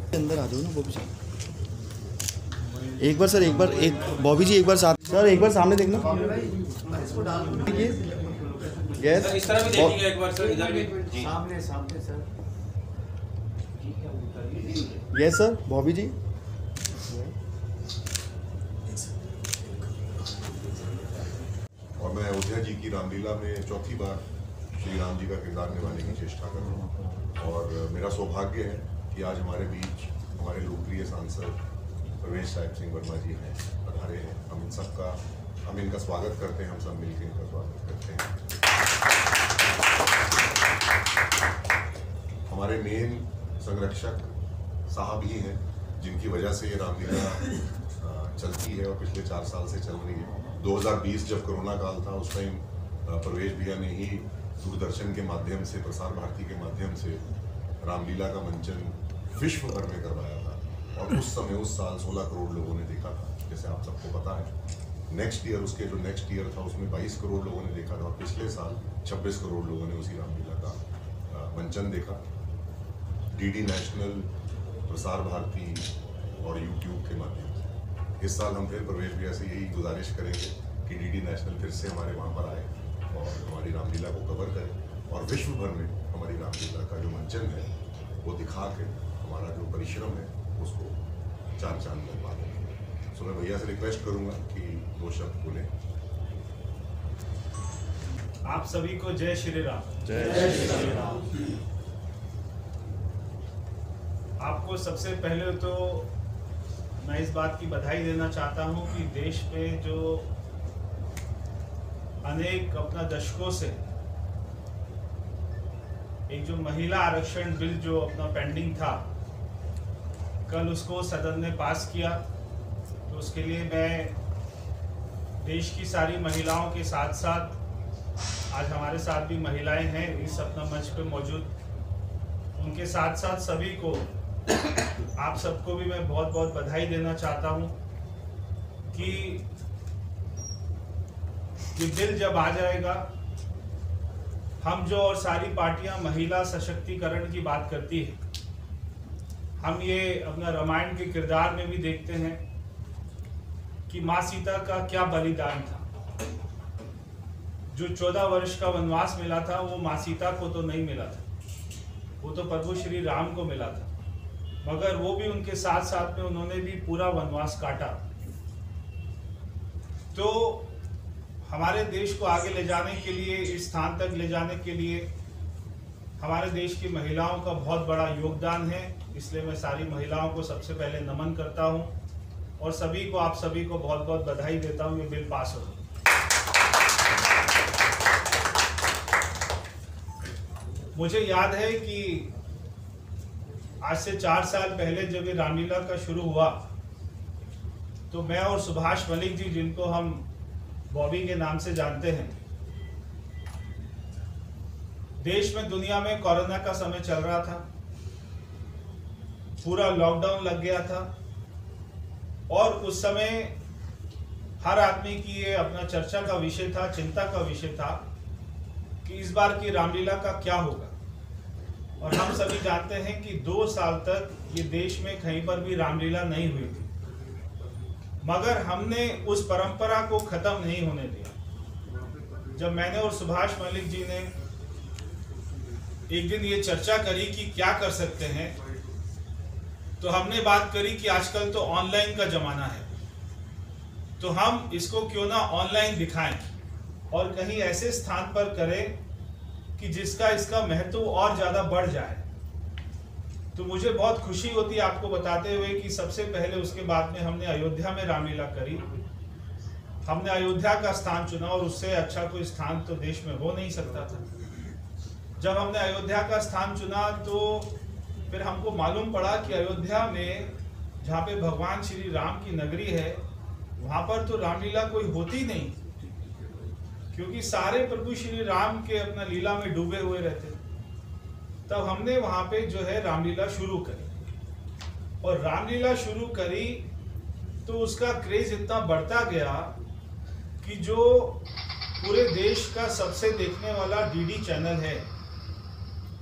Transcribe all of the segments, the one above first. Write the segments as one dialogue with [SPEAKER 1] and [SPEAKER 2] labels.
[SPEAKER 1] अंदर आ जाओ ना बॉबी जी, एक बार सर, एक बार, एक बॉबी जी एक बार साथ, सर एक बार सामने देखना, यस
[SPEAKER 2] इस तरह भी देखिएगा एक बार सर, इधर भी
[SPEAKER 3] सामने सामने सर,
[SPEAKER 1] यस सर बॉबी जी।
[SPEAKER 4] और मैं अयोध्या जी की रामलीला में चौथी बार श्री राम जी का किरदार निभाने की चेष्टा कर रहा हूँ और मेरा सौभाग्य है कि आज हमारे बीच हमारे लोकप्रिय सांसद प्रवेश साहिब सिंह वर्मा जी हैं, पधारे हैं। हम इनका स्वागत करते हैं, हम सब मिलकर इनका स्वागत करते हैं। हमारे मेन संरक्षक साहब ही हैं जिनकी वजह से ये रामलीला चलती है और पिछले 4 साल से चल रही है। 2020 जब कोरोना काल था उस टाइम प्रवेश भैया ने ही दूरदर्शन के माध्यम से, प्रसार भारती के माध्यम से रामलीला का मंचन विश्व भर में करवाया था और उस समय उस साल 16 करोड़ लोगों ने देखा था, जैसे आप सबको पता है। नेक्स्ट ईयर, उसके जो नेक्स्ट ईयर था उसमें 22 करोड़ लोगों ने देखा था और पिछले साल 26 करोड़ लोगों ने उसी रामलीला का मंचन देखा। डीडी नेशनल, प्रसार भारती और यूट्यूब के माध्यम से इस साल हम फिर प्रवेश भैया से यही गुजारिश करेंगे कि डीडी नेशनल फिर से हमारे वहाँ पर आए और हमारी रामलीला को कवर करें और विश्व भर में हमारी रामलीला का जो मंचन है वो दिखा के हमारा जो परिश्रम है उसको 4 चांद लगवा दें। सो मैं भैया से रिक्वेस्ट करूँगा कि 2 शब्द बोलें।
[SPEAKER 5] आप सभी को जय श्री राम।
[SPEAKER 1] जय श्री राम।
[SPEAKER 5] आपको सबसे पहले तो मैं इस बात की बधाई देना चाहता हूं कि देश में जो अनेक अपना दशकों से एक जो महिला आरक्षण बिल जो अपना पेंडिंग था, कल उसको सदन ने पास किया। तो उसके लिए मैं देश की सारी महिलाओं के साथ साथ, आज हमारे साथ भी महिलाएं हैं इस अपना मंच पे मौजूद, उनके साथ साथ सभी को, आप सबको भी मैं बहुत बहुत बधाई देना चाहता हूं कि ये बिल जब आ जाएगा, हम जो और सारी पार्टियां महिला सशक्तिकरण की बात करती है, हम ये अपना रामायण के किरदार में भी देखते हैं कि माँ सीता का क्या बलिदान था। जो 14 वर्ष का वनवास मिला था वो माँ सीता को तो नहीं मिला था, वो तो प्रभु श्री राम को मिला था, मगर वो भी उनके साथ साथ में उन्होंने भी पूरा वनवास काटा। तो हमारे देश को आगे ले जाने के लिए, इस स्थान तक ले जाने के लिए हमारे देश की महिलाओं का बहुत बड़ा योगदान है। इसलिए मैं सारी महिलाओं को सबसे पहले नमन करता हूं और सभी को, आप सभी को बहुत बहुत बधाई देता हूं। ये बिल पास हो। मुझे याद है कि आज से 4 साल पहले जब ये रामलीला का शुरू हुआ तो मैं और सुभाष मलिक जी, जिनको हम बॉबी के नाम से जानते हैं, देश में, दुनिया में कोरोना का समय चल रहा था, पूरा लॉकडाउन लग गया था और उस समय हर आदमी की ये अपना चर्चा का विषय था, चिंता का विषय था कि इस बार की रामलीला का क्या होगा। और हम सभी जानते हैं कि 2 साल तक ये देश में कहीं पर भी रामलीला नहीं हुई थी, मगर हमने उस परंपरा को खत्म नहीं होने दिया। जब मैंने और सुभाष मलिक जी ने एक दिन ये चर्चा करी कि क्या कर सकते हैं, तो हमने बात करी कि आजकल तो ऑनलाइन का जमाना है, तो हम इसको क्यों ना ऑनलाइन दिखाएं और कहीं ऐसे स्थान पर करें कि जिसका इसका महत्व और ज्यादा बढ़ जाए। तो मुझे बहुत खुशी होती है आपको बताते हुए कि सबसे पहले उसके बाद में हमने अयोध्या में रामलीला करी। हमने अयोध्या का स्थान चुना और उससे अच्छा कोई स्थान तो देश में हो नहीं सकता था। जब हमने अयोध्या का स्थान चुना तो फिर हमको मालूम पड़ा कि अयोध्या में, जहाँ पे भगवान श्री राम की नगरी है, वहाँ पर तो रामलीला कोई होती नहीं, क्योंकि सारे प्रभु श्री राम के अपना लीला में डूबे हुए रहते। तब हमने वहाँ पे जो है रामलीला शुरू करी और रामलीला शुरू करी तो उसका क्रेज इतना बढ़ता गया कि जो पूरे देश का सबसे देखने वाला डीडी चैनल है,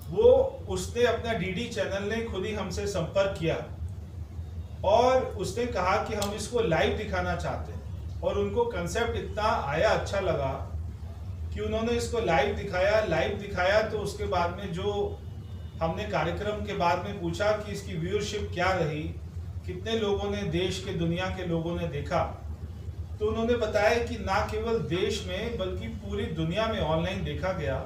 [SPEAKER 5] वो उसने अपना डीडी चैनल ने खुद ही हमसे संपर्क किया और उसने कहा कि हम इसको लाइव दिखाना चाहते हैं। और उनको कंसेप्ट इतना आया, अच्छा लगा कि उन्होंने इसको लाइव दिखाया। तो उसके बाद में जो हमने कार्यक्रम के बाद में पूछा कि इसकी व्यूअरशिप क्या रही, कितने लोगों ने, देश के दुनिया के लोगों ने देखा, तो उन्होंने बताया कि ना केवल देश में बल्कि पूरी दुनिया में ऑनलाइन देखा गया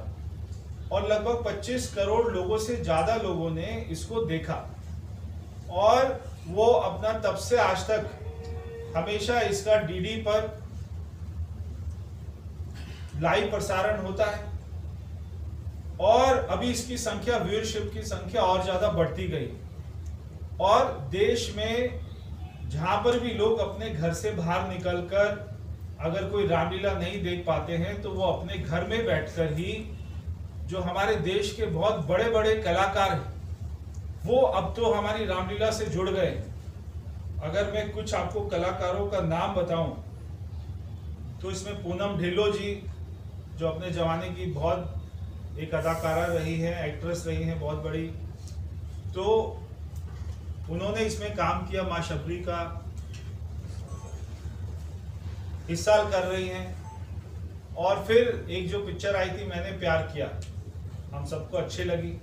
[SPEAKER 5] और लगभग 25 करोड़ लोगों से ज़्यादा लोगों ने इसको देखा। और वो अपना तब से आज तक हमेशा इसका डीडी पर लाइव प्रसारण होता है और अभी इसकी संख्या, व्यूअरशिप की संख्या और ज्यादा बढ़ती गई और देश में जहां पर भी लोग अपने घर से बाहर निकलकर अगर कोई रामलीला नहीं देख पाते हैं तो वो अपने घर में बैठकर ही, जो हमारे देश के बहुत बड़े बड़े कलाकार हैं वो अब तो हमारी रामलीला से जुड़ गए। अगर मैं कुछ आपको कलाकारों का नाम बताऊं तो इसमें पूनम ढिल्लो जी, जो अपने जमाने की बहुत एक अदाकारा रही है, एक्ट्रेस रही है बहुत बड़ी, तो उन्होंने इसमें काम किया। माँ शबरी का इस साल कर रही हैं। और फिर एक जो पिक्चर आई थी मैंने प्यार किया, हम सबको अच्छी लगी,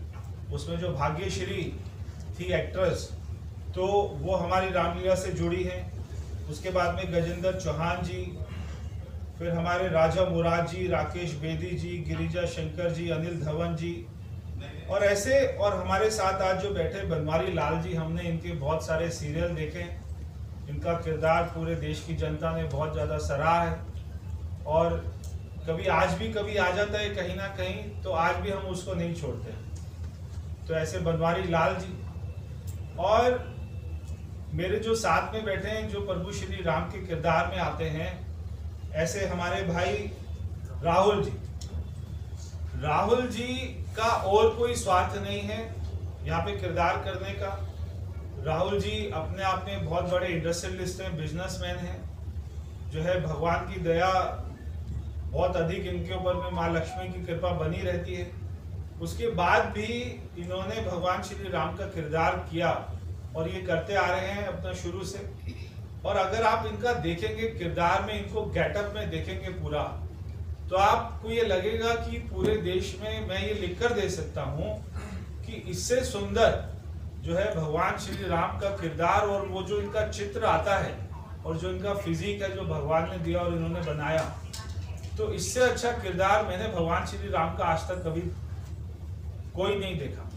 [SPEAKER 5] उसमें जो भाग्यश्री थी एक्ट्रेस, तो वो हमारी रामलीला से जुड़ी है। उसके बाद में गजेंद्र चौहान जी, फिर हमारे राजा मुराद जी, राकेश बेदी जी, गिरिजा शंकर जी, अनिल धवन जी और ऐसे, और हमारे साथ आज जो बैठे बनवारी लाल जी, हमने इनके बहुत सारे सीरियल देखे, इनका किरदार पूरे देश की जनता ने बहुत ज़्यादा सराहा है और कभी आज भी कभी आ जाता है कहीं ना कहीं, तो आज भी हम उसको नहीं छोड़ते। तो ऐसे बनवारी लाल जी और मेरे जो साथ में बैठे हैं, जो प्रभु श्री राम के किरदार में आते हैं, ऐसे हमारे भाई राहुल जी। राहुल जी का और कोई स्वार्थ नहीं है यहाँ पे किरदार करने का। राहुल जी अपने आप में बहुत बड़े इंडस्ट्रियलिस्ट हैं, बिजनेसमैन हैं, जो है भगवान की दया बहुत अधिक इनके ऊपर में, माँ लक्ष्मी की कृपा बनी रहती है। उसके बाद भी इन्होंने भगवान श्री राम का किरदार किया और ये करते आ रहे हैं अपना शुरू से। और अगर आप इनका देखेंगे किरदार में, इनको गेटअप में देखेंगे पूरा, तो आपको ये लगेगा कि पूरे देश में मैं ये लिख कर दे सकता हूँ कि इससे सुंदर जो है भगवान श्री राम का किरदार और वो जो इनका चित्र आता है और जो इनका फिजिक है जो भगवान ने दिया और इन्होंने बनाया, तो इससे अच्छा किरदार मैंने भगवान श्री राम का आज तक कभी कोई नहीं देखा।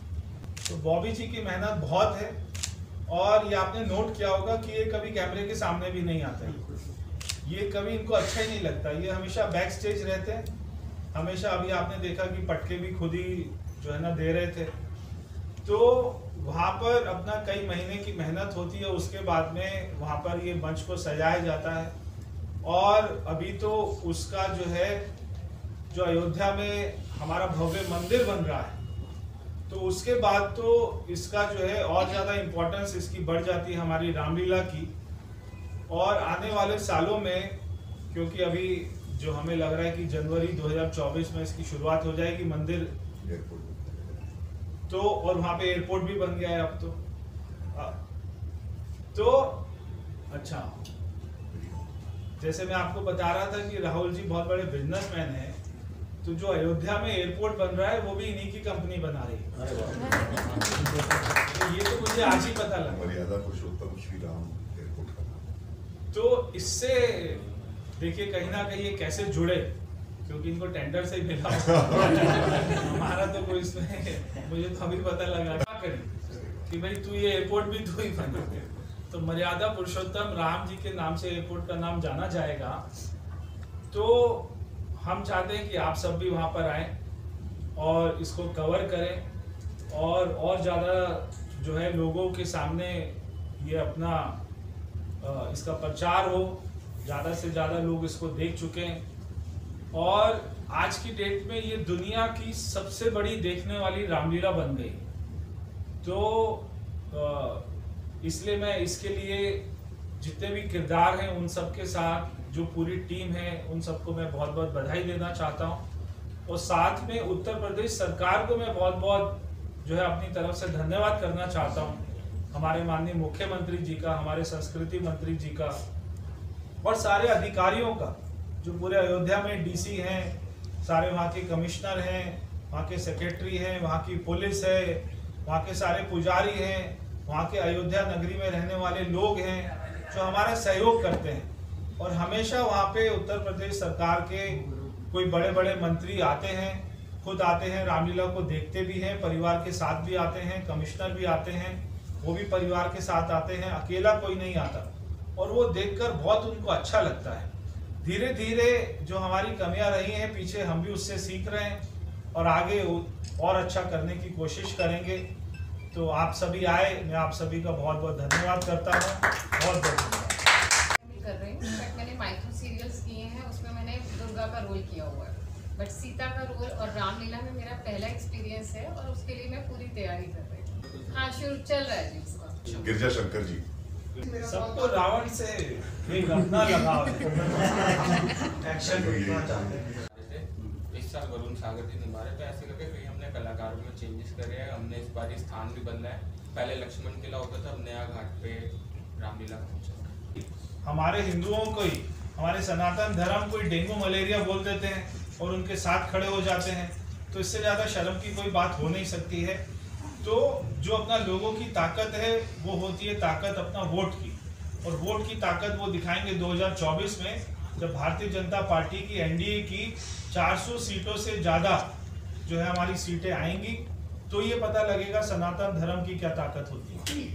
[SPEAKER 5] तो बॉबी जी की मेहनत बहुत है और ये आपने नोट किया होगा कि ये कभी कैमरे के सामने भी नहीं आते, ये कभी इनको अच्छा ही नहीं लगता, ये हमेशा बैक स्टेज रहते हैं हमेशा। अभी आपने देखा कि पटके भी खुद ही जो है ना दे रहे थे, तो वहाँ पर अपना कई महीने की मेहनत होती है। उसके बाद में वहाँ पर ये मंच को सजाया जाता है और अभी तो उसका जो है, जो अयोध्या में हमारा भव्य मंदिर बन रहा है, तो उसके बाद तो इसका जो है और ज़्यादा इम्पोर्टेंस इसकी बढ़ जाती है हमारी रामलीला की। और आने वाले सालों में, क्योंकि अभी जो हमें लग रहा है कि जनवरी 2024 में इसकी शुरुआत हो जाएगी मंदिर, तो और वहाँ पे एयरपोर्ट भी बन गया है अब तो अच्छा, जैसे मैं आपको बता रहा था कि राहुल जी बहुत बड़े बिजनेसमैन हैं, तो जो अयोध्या में एयरपोर्ट बन रहा है वो भी इन्हीं की कंपनी बना रही है। तो ये तो मुझे आज ही पता लगा।
[SPEAKER 4] मर्यादा पुरुषोत्तम श्री राम एयरपोर्ट का।
[SPEAKER 5] तो इससे देखिए कहीं ना कहीं ये कैसे जुड़े, क्योंकि इनको टेंडर से ही मिला हमारा तो कोई इसमें, मुझे तो अभी पता लगा क्या करी कि भाई तू ये एयरपोर्ट भी तू ही बना। तो मर्यादा पुरुषोत्तम राम जी के नाम से एयरपोर्ट का नाम जाना जाएगा। तो हम चाहते हैं कि आप सब भी वहाँ पर आए और इसको कवर करें और ज़्यादा जो है लोगों के सामने ये अपना इसका प्रचार हो, ज़्यादा से ज़्यादा लोग इसको देख चुके हैं और आज की डेट में ये दुनिया की सबसे बड़ी देखने वाली रामलीला बन गई। तो इसलिए मैं इसके लिए जितने भी किरदार हैं उन सब के साथ जो पूरी टीम है उन सबको मैं बहुत बहुत बधाई देना चाहता हूं। और साथ में उत्तर प्रदेश सरकार को मैं बहुत बहुत जो है अपनी तरफ से धन्यवाद करना चाहता हूं। हमारे माननीय मुख्यमंत्री जी का, हमारे संस्कृति मंत्री जी का और सारे अधिकारियों का, जो पूरे अयोध्या में डीसी हैं, सारे वहाँ के कमिश्नर हैं, वहाँ के सेक्रेटरी हैं, वहाँ की पुलिस है, वहाँ के सारे पुजारी हैं, वहाँ के अयोध्या नगरी में रहने वाले लोग हैं जो हमारा सहयोग करते हैं। और हमेशा वहाँ पे उत्तर प्रदेश सरकार के कोई बड़े बड़े मंत्री आते हैं, खुद आते हैं, रामलीला को देखते भी हैं, परिवार के साथ भी आते हैं, कमिश्नर भी आते हैं, वो भी परिवार के साथ आते हैं, अकेला कोई नहीं आता। और वो देखकर बहुत उनको अच्छा लगता है। धीरे धीरे जो हमारी कमियां रही हैं पीछे, हम भी उससे सीख रहे हैं और आगे और अच्छा करने की कोशिश करेंगे। तो आप सभी आए, मैं आप सभी का बहुत बहुत धन्यवाद करता हूँ। बहुत बहुत धन्यवाद
[SPEAKER 3] कर रही हूँ। बट मैंने माइक्रो सीरियल्स किए हैं, उसमें मैंने दुर्गा का रोल किया हुआ है, बट सीता का रोल और रामलीला में मेरा पहला एक्सपीरियंस है और उसके लिए मैं पूरी तैयारी कर रही हूँ। हाँ, शुरू चल रहा है जी उसका।
[SPEAKER 4] गिरजा शंकर जी,
[SPEAKER 5] सबको रावण से एक अपना लगाव है। एक्शन
[SPEAKER 2] इस साल वरुण सागर जी निभा रहे थे, ऐसे लगे कि हमने कलाकारों में चेंजेस करे हैं। हमने इस बार स्थान भी बदला है, पहले लक्ष्मण किला होता था, अब नया घाट पे रामलीला पहुंचा।
[SPEAKER 5] हमारे हिंदुओं को ही, हमारे सनातन धर्म को ही डेंगू मलेरिया बोल देते हैं और उनके साथ खड़े हो जाते हैं, तो इससे ज़्यादा शर्म की कोई बात हो नहीं सकती है। तो जो अपना लोगों की ताकत है वो होती है ताकत अपना वोट की, और वोट की ताकत वो दिखाएंगे 2024 में, जब भारतीय जनता पार्टी की एनडीए की 400 सीटों से ज़्यादा जो है हमारी सीटें आएंगी, तो ये पता लगेगा सनातन धर्म की क्या ताकत होती है।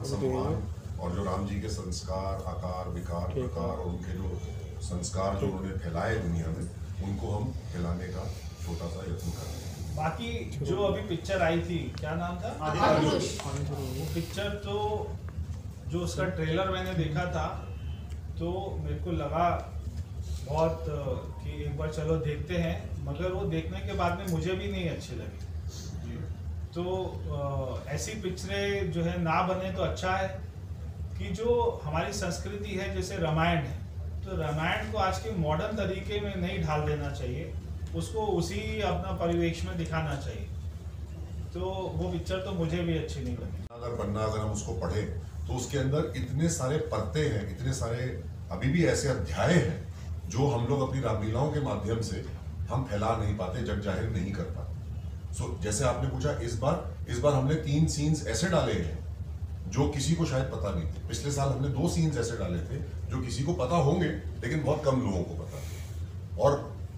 [SPEAKER 4] सम्मान और जो राम जी के संस्कार, आकार, विकार, प्रकार और उनके जो संस्कार जो उन्होंने फैलाए दुनिया में, उनको हम फैलाने का छोटा सा यत्न कर रहे हैं।
[SPEAKER 5] बाकी जो अभी पिक्चर आई थी, क्या नाम था,
[SPEAKER 3] आदिपुरुष।
[SPEAKER 5] वो पिक्चर तो जो उसका ट्रेलर मैंने देखा था तो मेरे को लगा बहुत कि एक बार चलो देखते हैं, मगर वो देखने के बाद में मुझे भी नहीं अच्छी लगी। तो ऐसी पिक्चरें जो है ना बने तो अच्छा है। कि जो हमारी संस्कृति है, जैसे रामायण है, तो रामायण को आज के मॉडर्न तरीके में नहीं ढाल देना चाहिए, उसको उसी अपना परिवेश में दिखाना चाहिए। तो वो पिक्चर तो मुझे भी अच्छी नहीं लगी।
[SPEAKER 4] अगर हम उसको पढ़े तो उसके अंदर इतने सारे परते हैं, इतने सारे अभी भी ऐसे अध्याय हैं जो हम लोग अपनी रामलीलाओं के माध्यम से हम फैला नहीं पाते, जग जाहिर नहीं कर पाते। सो जैसे आपने पूछा, इस बार हमने 3 सीन्स ऐसे डाले हैं जो किसी को शायद पता नहीं थे। पिछले साल हमने 2 सीन्स ऐसे डाले थे जो किसी को पता होंगे लेकिन बहुत कम लोगों को पता थे। और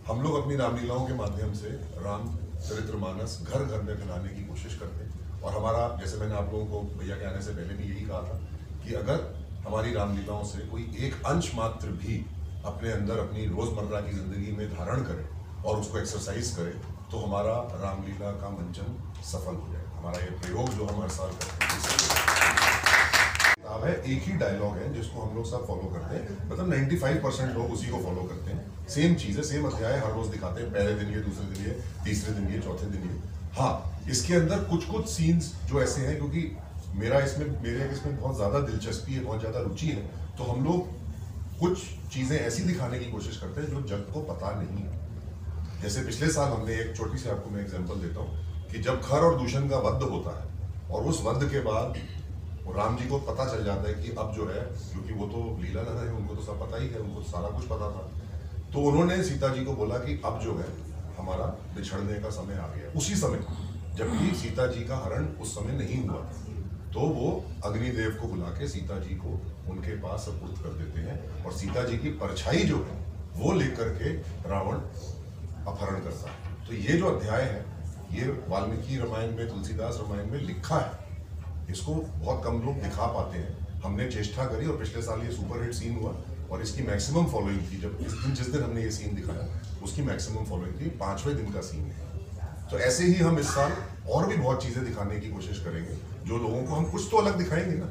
[SPEAKER 4] हम लोग अपनी रामलीलाओं के माध्यम से राम चरित्रमानस घर घर में फैलाने की कोशिश करते हैं। और हमारा, जैसे मैंने आप लोगों को भैया के आने से पहले भी यही कहा था कि अगर हमारी रामलीलाओं से कोई एक अंश मात्र भी अपने अंदर अपनी रोजमर्रा की जिंदगी में धारण करे और उसको एक्सरसाइज करे, तो हमारा रामलीला का मंचन सफल हो जाएगा। हमारा ये प्रयोग जो हम हर साल करते हैं किताब है, एक ही डायलॉग है जिसको हम लोग सब फॉलो करते हैं, मतलब 95% लोग उसी को फॉलो करते हैं। सेम चीज़ है, सेम अध्याय हर रोज दिखाते हैं, पहले दिन ये, दूसरे दिन ये, तीसरे दिन ये, चौथे दिन ये। हाँ, इसके अंदर कुछ सीन्स जो ऐसे हैं, क्योंकि मेरे इसमें बहुत ज़्यादा दिलचस्पी है, बहुत ज़्यादा रुचि है, तो हम लोग कुछ चीज़ें ऐसी दिखाने की कोशिश करते हैं जो जग को पता नहीं है। जैसे पिछले साल हमने एक छोटी सी, आपको मैं एग्जांपल देता हूँ कि जब खर और दूषण का वध होता है और उस वध के बाद राम जी को पता चल जाता है कि अब जो है, क्योंकि वो तो लीला लहर है, उनको तो सब पता ही है, उनको तो सारा कुछ पता था, तो उन्होंने सीता जी को बोला कि अब जो है हमारा बिछड़ने का समय आ गया। उसी समय, जबकि सीता जी का हरण उस समय नहीं हुआ था, तो वो अग्निदेव को बुला के सीता जी को उनके पास सुपुर्द कर देते हैं और सीता जी की परछाई जो है वो लेकर के रावण अपहरण करता है। तो ये जो अध्याय है, ये वाल्मीकि रामायण में, तुलसीदास रामायण में लिखा है। इसको बहुत कम लोग दिखा पाते हैं। हमने चेष्टा करी और पिछले साल ये सुपरहिट सीन हुआ और इसकी मैक्सिमम फॉलोइंग थी। जब जिस दिन हमने ये सीन दिखाया उसकी मैक्सिमम फॉलोइंग थी। 5वें दिन का सीन है। तो ऐसे ही हम इस साल और भी बहुत चीजें दिखाने की कोशिश करेंगे, जो लोगों को हम कुछ तो अलग दिखाएंगे ना।